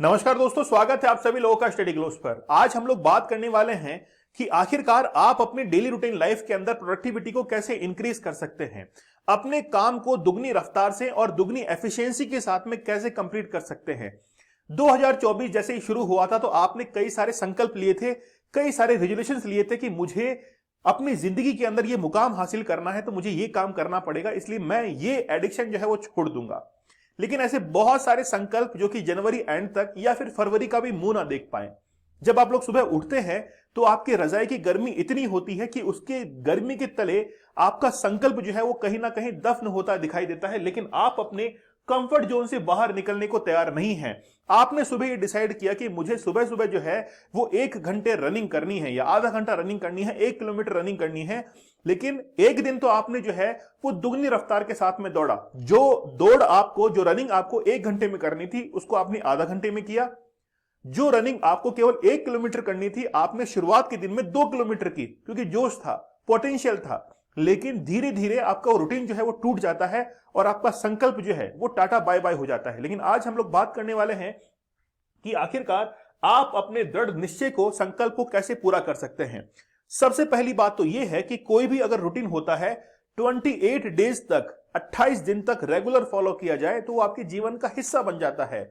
नमस्कार दोस्तों, स्वागत है आप सभी लोगों का स्टडी ग्लोस पर। आज हम लोग बात करने वाले हैं कि आखिरकार आप अपनी डेली रूटीन लाइफ के अंदर प्रोडक्टिविटी को कैसे इंक्रीज कर सकते हैं, अपने काम को दुगनी रफ्तार से और दुगनी एफिशिएंसी के साथ में कैसे कंप्लीट कर सकते हैं। 2024 जैसे ही शुरू हुआ था तो आपने कई सारे संकल्प लिए थे, कई सारे रेजोल्यूशंस लिए थे कि मुझे अपनी जिंदगी के अंदर ये मुकाम हासिल करना है तो मुझे ये काम करना पड़ेगा, इसलिए मैं ये एडिक्शन जो है वो छोड़ दूंगा। लेकिन ऐसे बहुत सारे संकल्प जो कि जनवरी एंड तक या फिर फरवरी का भी मुंह ना देख पाए। जब आप लोग सुबह उठते हैं तो आपके रजाई की गर्मी इतनी होती है कि उसके गर्मी के तले आपका संकल्प जो है वो कहीं ना कहीं दफन होता दिखाई देता है, लेकिन आप अपने कंफर्ट जोन से बाहर निकलने को तैयार नहीं है। आपने सुबह ये डिसाइड किया कि मुझे सुबह सुबह जो है वो 1 घंटे रनिंग करनी है या आधा घंटा रनिंग करनी है, 1 किलोमीटर रनिंग करनी है। लेकिन एक दिन तो आपने जो है वो दुगनी रफ्तार के साथ में दौड़ा। जो रनिंग आपको 1 घंटे में करनी थी उसको आपने आधा घंटे में किया। जो रनिंग आपको केवल 1 किलोमीटर करनी थी आपने शुरुआत के दिन में 2 किलोमीटर की, क्योंकि जोश था, पोटेंशियल था। लेकिन धीरे धीरे आपका रूटीन जो है वो टूट जाता है और आपका संकल्प जो है वो टाटा बाय बाय हो जाता है। लेकिन आज हम लोग बात करने वाले हैं कि आखिरकार आप अपने दृढ़ निश्चय को, संकल्प को कैसे पूरा कर सकते हैं। सबसे पहली बात तो यह है कि कोई भी अगर रूटीन होता है 28 डेज तक, 28 दिन तक रेगुलर फॉलो किया जाए तो वो आपके जीवन का हिस्सा बन जाता है।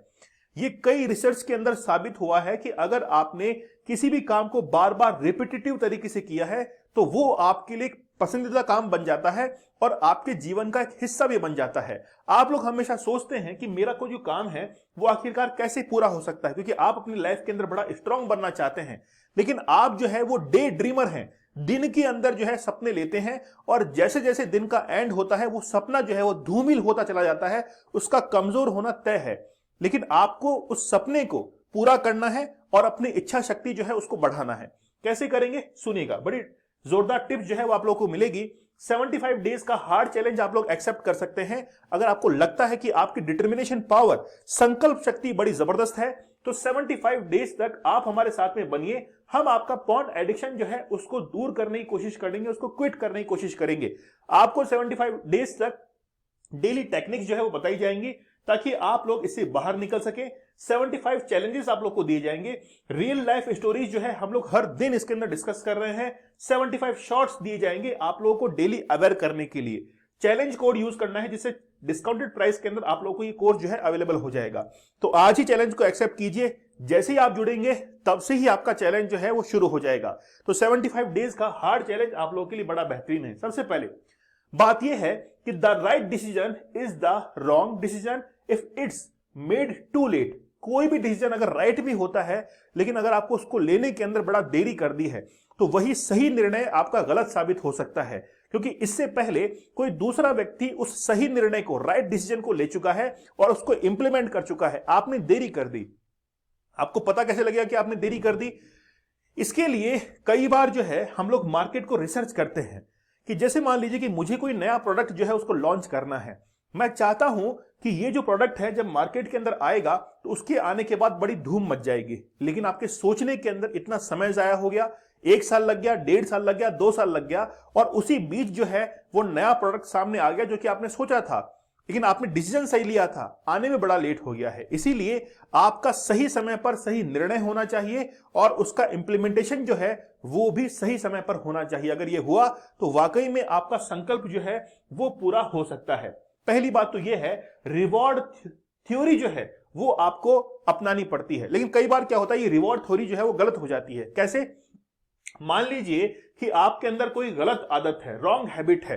ये कई रिसर्च के अंदर साबित हुआ है कि अगर आपने किसी भी काम को बार बार रिपीटेटिव तरीके से किया है तो वो आपके लिए पसंदीदा काम बन जाता है और आपके जीवन का एक हिस्सा भी बन जाता है। आप लोग हमेशा सोचते हैं कि मेरा कोई जो काम है वो आखिरकार कैसे पूरा हो सकता है, क्योंकि आप अपनी लाइफ के अंदर बड़ा स्ट्रांग बनना चाहते हैं। लेकिन आप जो है वो डे ड्रीमर हैं, दिन के अंदर जो है सपने लेते हैं और जैसे जैसे दिन का एंड होता है वो सपना जो है वो धूमिल होता चला जाता है, उसका कमजोर होना तय है। लेकिन आपको उस सपने को पूरा करना है और अपनी इच्छा शक्ति जो है उसको बढ़ाना है। कैसे करेंगे सुनिएगा, बड़ी जोरदार टिप्स जो है वो आप लोगों को मिलेगी। 75 डेज का हार्ड चैलेंज आप लोग एक्सेप्ट कर सकते हैं। अगर आपको लगता है कि आपकी डिटर्मिनेशन पावर, संकल्प शक्ति बड़ी जबरदस्त है तो 75 डेज तक आप हमारे साथ में बनिए। हम आपका पॉर्न एडिक्शन जो है उसको दूर करने की कोशिश करेंगे, उसको क्विट करने की कोशिश करेंगे। आपको 75 डेज तक डेली टेक्निक्स जो है वो बताई जाएंगी ताकि आप लोग इससे बाहर निकल सके। 75 चैलेंजेस आप लोग को दिए जाएंगे। रियल लाइफ स्टोरीज जो है हम लोग हर दिन इसके अंदर डिस्कस कर रहे हैं। 75 शॉर्ट्स दिए जाएंगे आप लोगों को डेली अवेयर करने के लिए। चैलेंज कोड यूज करना है जिससे डिस्काउंटेड प्राइस के अंदर आप लोगों को ये कोर्स जो है अवेलेबल हो जाएगा। तो आज ही चैलेंज को एक्सेप्ट कीजिए। जैसे ही आप जुड़ेंगे तब से ही आपका चैलेंज जो है वो शुरू हो जाएगा। तो 75 डेज का हार्ड चैलेंज आप लोगों के लिए बड़ा बेहतरीन है। सबसे पहले बात यह है कि the right decision is the wrong decision if it's made too late. कोई भी डिसीजन अगर राइट भी होता है लेकिन अगर आपको उसको लेने के अंदर बड़ा देरी कर दी है तो वही सही निर्णय आपका गलत साबित हो सकता है, क्योंकि इससे पहले कोई दूसरा व्यक्ति उस सही निर्णय को, राइट डिसीजन को ले चुका है और उसको इंप्लीमेंट कर चुका है। आपने देरी कर दी। आपको पता कैसे लगेगा कि आपने देरी कर दी? इसके लिए कई बार जो है हम लोग मार्केट को रिसर्च करते हैं कि जैसे मान लीजिए कि मुझे कोई नया प्रोडक्ट जो है उसको लॉन्च करना है। मैं चाहता हूं कि ये जो प्रोडक्ट है जब मार्केट के अंदर आएगा तो उसके आने के बाद बड़ी धूम मच जाएगी, लेकिन आपके सोचने के अंदर इतना समय जाया हो गया, 1 साल लग गया, 1.5 साल लग गया, 2 साल लग गया और उसी बीच जो है वो नया प्रोडक्ट सामने आ गया जो कि आपने सोचा था, लेकिन आपने डिसीजन सही लिया था, आने में बड़ा लेट हो गया है। इसीलिए आपका सही समय पर सही निर्णय होना चाहिए और उसका इंप्लीमेंटेशन जो है वो भी सही समय पर होना चाहिए। अगर ये हुआ तो वाकई में आपका संकल्प जो है वो पूरा हो सकता है। पहली बात तो यह है, रिवॉर्ड थ्योरी जो है वो आपको अपनानी पड़ती है। लेकिन कई बार क्या होता है, ये रिवॉर्ड थ्योरी जो है वो गलत हो जाती है। कैसे? मान लीजिए कि आपके अंदर कोई गलत आदत है, रॉन्ग हैबिट है।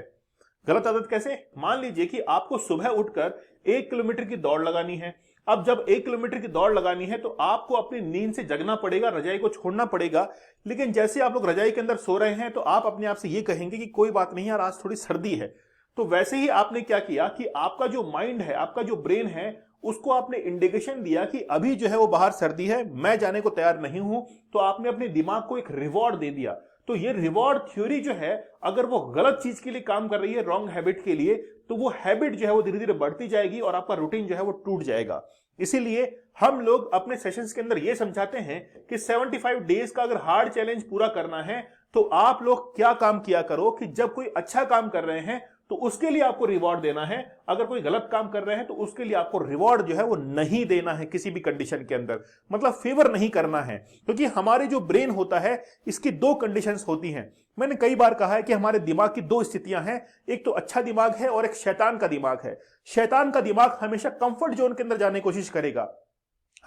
गलत आदत कैसे? मान लीजिए कि आपको सुबह उठकर 1 किलोमीटर की दौड़ लगानी है। अब जब 1 किलोमीटर की दौड़ लगानी है तो आपको अपनी नींद से जगना पड़ेगा, रजाई को छोड़ना पड़ेगा। लेकिन जैसे आप लोग रजाई के अंदर सो रहे हैं तो आप अपने आप से ये कहेंगे कि कोई बात नहीं यार, आज थोड़ी सर्दी है। तो वैसे ही आपने क्या किया कि आपका जो माइंड है, आपका जो ब्रेन है, उसको आपने इंडिकेशन दिया कि अभी जो है वो बाहर सर्दी है, मैं जाने को तैयार नहीं हूं। तो आपने अपने दिमाग को एक रिवॉर्ड दे दिया। तो ये रिवॉर्ड थ्योरी जो है अगर वो गलत चीज के लिए काम कर रही है, रॉन्ग हैबिट के लिए, तो वो हैबिट जो है वो धीरे धीरे बढ़ती जाएगी और आपका रूटीन जो है वो टूट जाएगा। इसीलिए हम लोग अपने सेशंस के अंदर ये समझाते हैं कि 75 डेज का अगर हार्ड चैलेंज पूरा करना है तो आप लोग क्या काम किया करो कि जब कोई अच्छा काम कर रहे हैं तो उसके लिए आपको रिवॉर्ड देना है। अगर कोई गलत काम कर रहे हैं तो उसके लिए आपको रिवॉर्ड जो है वो नहीं देना है किसी भी कंडीशन के अंदर, मतलब फेवर नहीं करना है। क्योंकि हमारे जो ब्रेन होता है इसकी दो कंडीशंस होती हैं। मैंने कई बार कहा है कि हमारे दिमाग की दो स्थितियां हैं, एक तो अच्छा दिमाग है और एक शैतान का दिमाग है। शैतान का दिमाग हमेशा कंफर्ट जोन के अंदर जाने की कोशिश करेगा,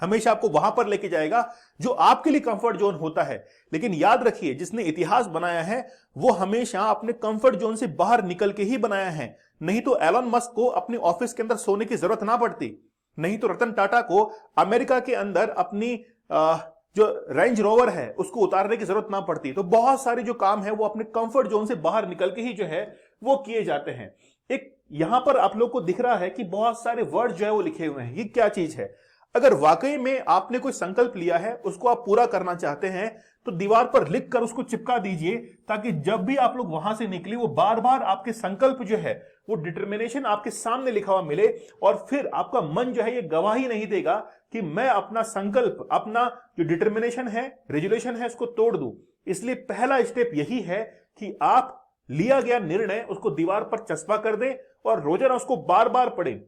हमेशा आपको वहां पर लेके जाएगा जो आपके लिए कंफर्ट जोन होता है। लेकिन याद रखिए, जिसने इतिहास बनाया है वो हमेशा अपने कंफर्ट जोन से बाहर निकल के ही बनाया है। नहीं तो एलन मस्क को अपने ऑफिस के अंदर सोने की जरूरत ना पड़ती, नहीं तो रतन टाटा को अमेरिका के अंदर अपनी जो रेंज रोवर है उसको उतारने की जरूरत ना पड़ती। तो बहुत सारे जो काम है वो अपने कंफर्ट जोन से बाहर निकल के ही जो है वो किए जाते हैं। एक यहां पर आप लोग को दिख रहा है कि बहुत सारे वर्ड जो है वो लिखे हुए हैं, ये क्या चीज है? अगर वाकई में आपने कोई संकल्प लिया है, उसको आप पूरा करना चाहते हैं, तो दीवार पर लिख कर उसको चिपका दीजिए, ताकि जब भी आप लोग वहां से निकले वो बार बार आपके संकल्प जो है वो डिटर्मिनेशन आपके सामने लिखा हुआ मिले, और फिर आपका मन जो है ये गवाही नहीं देगा कि मैं अपना संकल्प, अपना जो डिटर्मिनेशन है, रेजोल्यूशन है, उसको तोड़ दूं। इसलिए पहला स्टेप यही है कि आप लिया गया निर्णय उसको दीवार पर चस्पा कर दें और रोजाना उसको बार बार पढ़ें।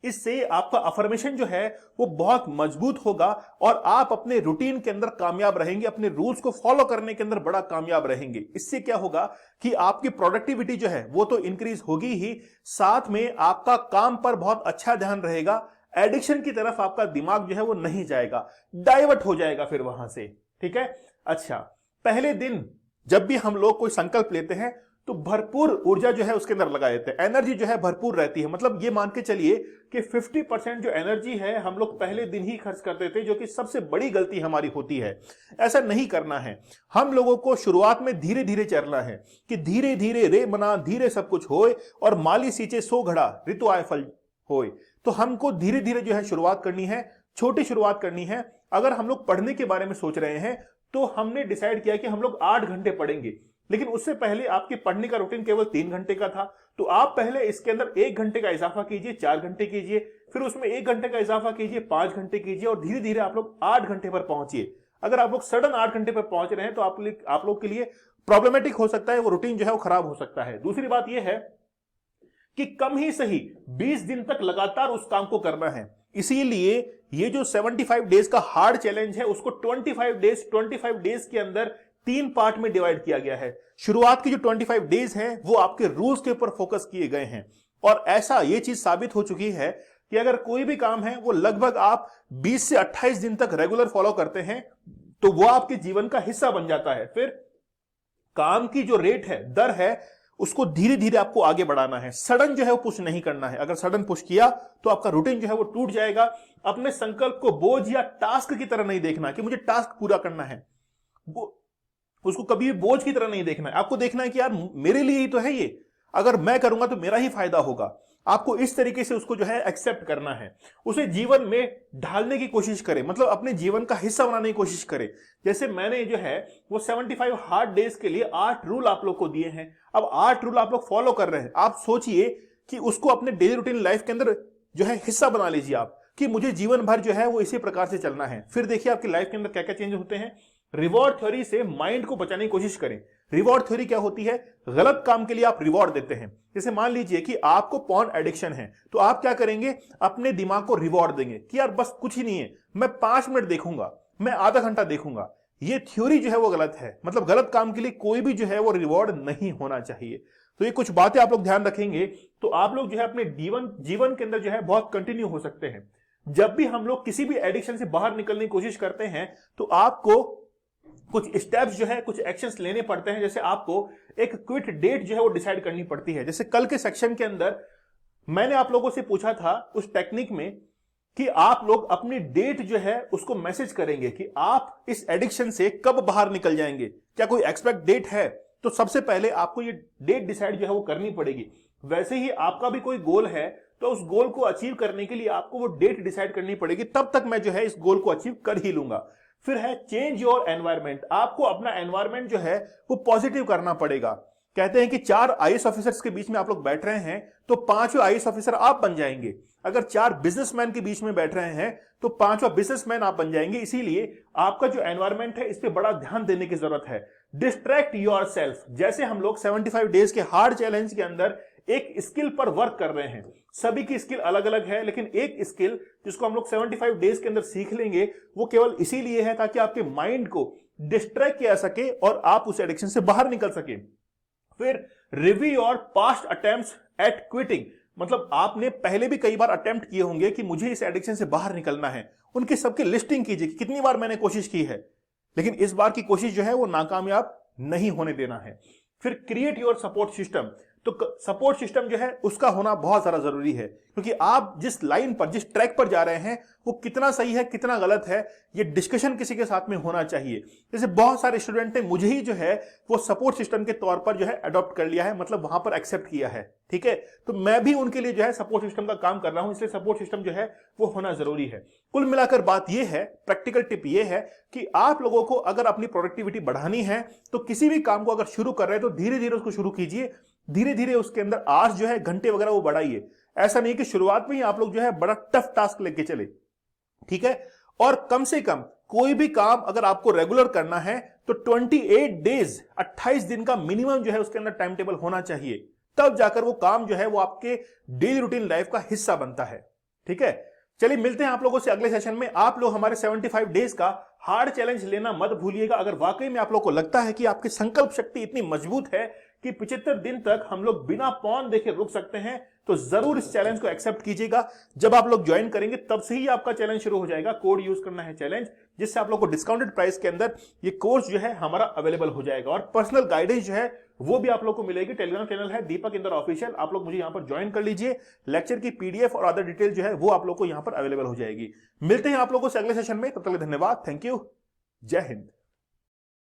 इससे आपका अफर्मेशन जो है वो बहुत मजबूत होगा और आप अपने रूटीन के अंदर कामयाब रहेंगे, अपने रूल्स को फॉलो करने के अंदर बड़ा कामयाब रहेंगे। इससे क्या होगा कि आपकी प्रोडक्टिविटी जो है वो तो इंक्रीज होगी ही, साथ में आपका काम पर बहुत अच्छा ध्यान रहेगा। एडिक्शन की तरफ आपका दिमाग जो है वो नहीं जाएगा, डाइवर्ट हो जाएगा फिर वहां से। ठीक है। अच्छा, पहले दिन जब भी हम लोग कोई संकल्प लेते हैं तो भरपूर ऊर्जा जो है उसके अंदर लगा देते हैं, एनर्जी जो है भरपूर रहती है। मतलब ये मान के चलिए कि 50% जो एनर्जी है हम लोग पहले दिन ही खर्च करते थे, जो कि सबसे बड़ी गलती हमारी होती है। ऐसा नहीं करना है। हम लोगों को शुरुआत में धीरे धीरे चलना है कि धीरे धीरे रे मना धीरे सब कुछ होए, और माली सींचे सो घड़ा ऋतु आए फल होए। तो हमको धीरे धीरे जो है शुरुआत करनी है, छोटी शुरुआत करनी है। अगर हम लोग पढ़ने के बारे में सोच रहे हैं तो हमने डिसाइड किया कि हम लोग 8 घंटे पढ़ेंगे, लेकिन उससे पहले आपके पढ़ने का रूटीन केवल 3 घंटे का था, तो आप पहले इसके अंदर 1 घंटे का इजाफा कीजिए, 4 घंटे कीजिए, फिर उसमें 1 घंटे का इजाफा कीजिए, 5 घंटे कीजिए, और धीरे धीरे आप लोग 8 घंटे पर पहुंचिए। अगर आप लोग सडन 8 घंटे पर पहुंच रहे हैं तो आप लोग के लिए प्रॉब्लमेटिक हो सकता है, वो रूटीन जो है वो खराब हो सकता है। दूसरी बात यह है कि कम ही सही 20 दिन तक लगातार उस काम को करना है। इसीलिए ये जो 75 डेज का हार्ड चैलेंज है उसको 25 डेज के अंदर 3 पार्ट में डिवाइड किया गया है। शुरुआत की जो 25 डेज हैं वो आपके रूल्स के ऊपर फोकस किए गए हैं, और ऐसा ये चीज साबित हो चुकी है कि अगर कोई भी काम है वो लगभग आप 20 से 28 दिन तक रेगुलर फॉलो करते हैं तो वो आपके जीवन का हिस्सा बन जाता है। फिर काम की जो रेट है, दर है, उसको धीरे धीरे आपको आगे बढ़ाना है। सडन जो है वो पुश नहीं करना है। अगर सडन पुश किया तो आपका रूटीन जो है वो टूट जाएगा। अपने संकल्प को बोझ या टास्क की तरह नहीं देखना कि मुझे टास्क पूरा करना है, उसको कभी भी बोझ की तरह नहीं देखना है। आपको देखना है कि यार मेरे लिए ही तो है ये, अगर मैं करूंगा तो मेरा ही फायदा होगा। आपको इस तरीके से उसको जो है एक्सेप्ट करना है, उसे जीवन में ढालने की कोशिश करें, मतलब अपने जीवन का हिस्सा बनाने की कोशिश करें। जैसे मैंने जो है वो 75 हार्ड डेज के लिए 8 रूल आप लोग को दिए हैं। अब 8 रूल आप लोग फॉलो कर रहे हैं। आप सोचिए कि उसको अपने डेली रूटीन लाइफ के अंदर जो है हिस्सा बना लीजिए आप, कि मुझे जीवन भर जो है वो इसी प्रकार से चलना है। फिर देखिए आपकी लाइफ के अंदर क्या क्या चेंज होते हैं। रिवॉर्ड थ्योरी से माइंड को बचाने की कोशिश करें। रिवॉर्ड थ्योरी क्या होती है? गलत काम के लिए आप रिवॉर्ड देते हैं। जैसे मान लीजिए कि आपको पॉर्न एडिक्शन है, तो आप क्या करेंगे? अपने दिमाग को रिवॉर्ड देंगे कि यार बस कुछ ही नहीं है, मैं 5 मिनट देखूंगा, मैं आधा घंटा देखूंगा। ये थ्योरी जो है वो गलत है। मतलब गलत काम के लिए कोई भी जो है वो रिवॉर्ड नहीं होना चाहिए। तो ये कुछ बातें आप लोग ध्यान रखेंगे तो आप लोग जो है अपने जीवन के अंदर जो है बहुत कंटिन्यू हो सकते हैं। जब भी हम लोग किसी भी एडिक्शन से बाहर निकलने की कोशिश करते हैं तो आपको कुछ स्टेप्स जो है, कुछ एक्शंस लेने पड़ते हैं। जैसे आपको एक क्विट डेट जो है वो डिसाइड करनी पड़ती है। जैसे कल के सेक्शन के अंदर मैंने आप लोगों से पूछा था उस टेक्निक में कि आप लोग अपनी डेट जो है उसको मैसेज करेंगे कि आप इस एडिक्शन से कब बाहर निकल जाएंगे। क्या कोई एक्सपेक्ट डेट है? तो सबसे पहले आपको ये डेट डिसाइड जो है वो करनी पड़ेगी। वैसे ही आपका भी कोई गोल है तो उस गोल को अचीव करने के लिए आपको वो डेट डिसाइड करनी पड़ेगी, तब तक मैं जो है इस गोल को अचीव कर ही लूंगा। फिर है चेंज योर एनवायरमेंट। आपको अपना एनवायरमेंट जो है वो पॉजिटिव करना पड़ेगा। कहते हैं कि 4 आईएएस ऑफिसर्स के बीच में आप लोग बैठ रहे हैं तो 5वां आईएएस ऑफिसर आप बन जाएंगे। अगर 4 बिजनेसमैन के बीच में बैठ रहे हैं तो 5वां बिजनेसमैन आप बन जाएंगे। इसीलिए आपका जो एनवायरमेंट है इस पे बड़ा ध्यान देने की जरूरत है। Distract yourself. जैसे हम लोग 75 डेज के हार्ड चैलेंज के अंदर एक स्किल पर वर्क कर रहे हैं। सभी की स्किल अलग अलग है, लेकिन एक स्किल जिसको हम लोग 75 डेज के अंदर सीख लेंगे वो केवल इसीलिए है ताकि आपके माइंड को डिस्ट्रैक्ट किया सके और आप उस एडिक्शन से बाहर निकल सके। फिर रिव्यू और पास्ट अटेम्प्ट्स एट क्विटिंग, मतलब आपने पहले भी कई बार अटेम्प्ट किए होंगे कि मुझे इस एडिक्शन से बाहर निकलना है, उनकी सबकी लिस्टिंग कीजिए कि कितनी बार मैंने कोशिश की है, लेकिन इस बार की कोशिश जो है वो नाकामयाब नहीं होने देना है। फिर क्रिएट योर सपोर्ट सिस्टम, तो सपोर्ट सिस्टम जो है उसका होना बहुत ज्यादा जरूरी है, क्योंकि आप जिस लाइन पर जिस ट्रैक पर जा रहे हैं वो कितना सही है कितना गलत है ये डिस्कशन किसी के साथ में होना चाहिए। जैसे बहुत सारे स्टूडेंट ने मुझे ही जो है वो सपोर्ट सिस्टम के तौर पर जो है अडॉप्ट कर लिया है, मतलब वहां पर एक्सेप्ट किया है, ठीक है। तो मैं भी उनके लिए जो है सपोर्ट सिस्टम का काम कर रहा हूं, इसलिए सपोर्ट सिस्टम जो है वो होना जरूरी है। कुल मिलाकर बात यह है, प्रैक्टिकल टिप यह है कि आप लोगों को अगर अपनी प्रोडक्टिविटी बढ़ानी है तो किसी भी काम को अगर शुरू कर रहे हैं तो धीरे धीरे उसको शुरू कीजिए, धीरे धीरे उसके अंदर आवर्स जो है घंटे वगैरह वो बढ़ाइए। ऐसा नहीं कि शुरुआत में ही आप लोग जो है बड़ा टफ टास्क लेके चले, ठीक है। और कम से कम कोई भी काम अगर आपको रेगुलर करना है तो 28 डेज 28 दिन का मिनिमम जो है उसके अंदर टाइम टेबल होना चाहिए, तब जाकर वो काम जो है वो आपके डेली रूटीन लाइफ का हिस्सा बनता है, ठीक है। चलिए मिलते हैं आप लोगों से अगले सेशन में। आप लोग हमारे 75 डेज का हार्ड चैलेंज लेना मत भूलिएगा। अगर वाकई में आप लोग को लगता है कि आपकी संकल्प शक्ति इतनी मजबूत है कि 75 दिन तक हम लोग बिना पॉन देखे रुक सकते हैं, तो जरूर इस चैलेंज को एक्सेप्ट कीजिएगा। जब आप लोग ज्वाइन करेंगे तब से ही आपका चैलेंज शुरू हो जाएगा। कोड यूज करना है चैलेंज, जिससे आप लोग को डिस्काउंटेड प्राइस के अंदर ये कोर्स जो है हमारा अवेलेबल हो जाएगा और पर्सनल गाइडेंस जो है वो भी आप लोग को मिलेगी। टेलीग्राम चैनल है दीपक इंदौर ऑफिशियल, आप लोग मुझे यहां पर ज्वाइन कर लीजिए। लेक्चर की पीडीएफ और अदर डिटेल जो है वो आप लोग को यहां पर अवेलेबल हो जाएगी। मिलते हैं आप लोगों से अगले सेशन में, तब तक धन्यवाद, थैंक यू, जय हिंद।